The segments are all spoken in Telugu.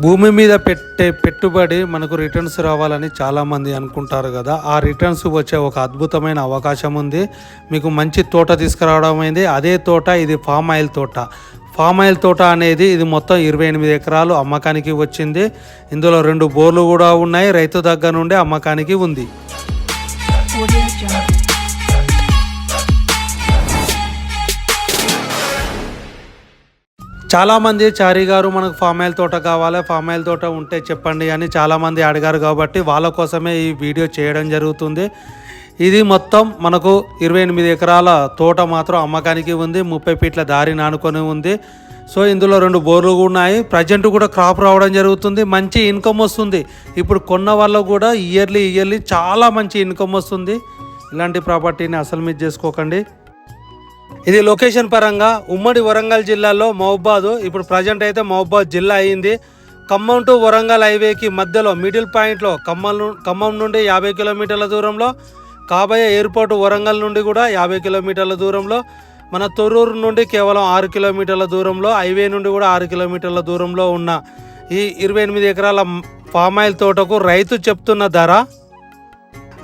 భూమి మీద పెట్టే పెట్టుబడి మనకు రిటర్న్స్ రావాలని చాలామంది అనుకుంటారు కదా. ఆ రిటర్న్స్ వచ్చే ఒక అద్భుతమైన అవకాశం ఉంది. మీకు మంచి తోట తీసుకురావడం అయింది. అదే తోట ఇది ఫామ్ ఆయిల్ తోట. ఫామ్ ఆయిల్ తోట అనేది ఇది మొత్తం 28 ఎకరాలు అమ్మకానికి వచ్చింది. ఇందులో 2 బోర్లు కూడా ఉన్నాయి. రైతు దగ్గర నుండి అమ్మకానికి ఉంది. చాలామంది చారీ గారు మనకు ఫామ్ ఆయిల్ తోట కావాలి, ఫామ్ ఆయిల్ తోట ఉంటే చెప్పండి అని చాలామంది అడిగారు. కాబట్టి వాళ్ళ కోసమే ఈ వీడియో చేయడం జరుగుతుంది. ఇది మొత్తం మనకు 28 ఎకరాల తోట మాత్రం అమ్మకానికి ఉంది. 30 ఫీట్ల దారి నానుకొని ఉంది. సో ఇందులో 2 బోర్లు ఉన్నాయి. ప్రజెంట్ కూడా క్రాప్ రావడం జరుగుతుంది. మంచి ఇన్కమ్ వస్తుంది. ఇప్పుడు కొన్న వాళ్ళకు కూడా ఇయర్లీ చాలా మంచి ఇన్కమ్ వస్తుంది. ఇలాంటి ప్రాపర్టీని అసలు మిస్ చేసుకోకండి. ఇది లొకేషన్ పరంగా ఉమ్మడి వరంగల్ జిల్లాలో మహబూబాద్, ఇప్పుడు ప్రజెంట్ అయితే మహబూబాద్ జిల్లా అయింది. ఖమ్మం టు వరంగల్ హైవేకి మధ్యలో మిడిల్ పాయింట్లో ఖమ్మం నుండి 50 కిలోమీటర్ల దూరంలో, కాబోయే ఎయిర్పోర్ట్ వరంగల్ నుండి కూడా 50 కిలోమీటర్ల దూరంలో, మన తొర్రూరు నుండి కేవలం 6 కిలోమీటర్ల దూరంలో, హైవే నుండి కూడా 6 కిలోమీటర్ల దూరంలో ఉన్న ఈ 28 ఎకరాల ఫామ్ ఆయిల్ తోటకు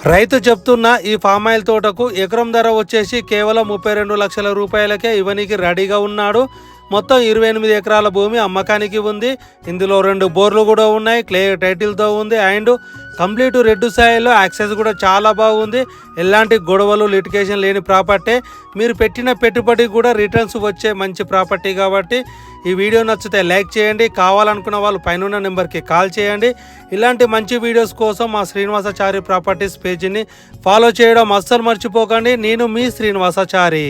రైతు చెప్తున్న ఈ ఫామ్ ఆయిల్ తోటకు ఎకరం ధర వచ్చేసి కేవలం 32 లక్షల రూపాయలకే ఇవ్వనికి రెడీగా ఉన్నాడు. మొత్తం 28 ఎకరాల భూమి అమ్మకానికి ఉంది. ఇందులో 2 బోర్లు కూడా ఉన్నాయి. క్లియర్ టైటిల్తో ఉంది. అండ్ కంప్లీట్ రెడ్ సాయిల్లో యాక్సెస్ కూడా చాలా బాగుంది. ఎలాంటి గొడవలు లిటిగేషన్ లేని ప్రాపర్టీ. మీరు పెట్టిన పెట్టుబడి కూడా రిటర్న్స్ వచ్చే మంచి ప్రాపర్టీ. కాబట్టి ఈ వీడియో నచ్చితే లైక్ చేయండి. కావాలనుకున్న వాళ్ళు పైన నెంబర్కి కాల్ చేయండి. ఇలాంటి మంచి వీడియోస్ కోసం మా శ్రీనివాసాచారి ప్రాపర్టీస్ పేజీని ఫాలో చేయడం అస్సలు మర్చిపోకండి. నేను మీ శ్రీనివాసాచారి.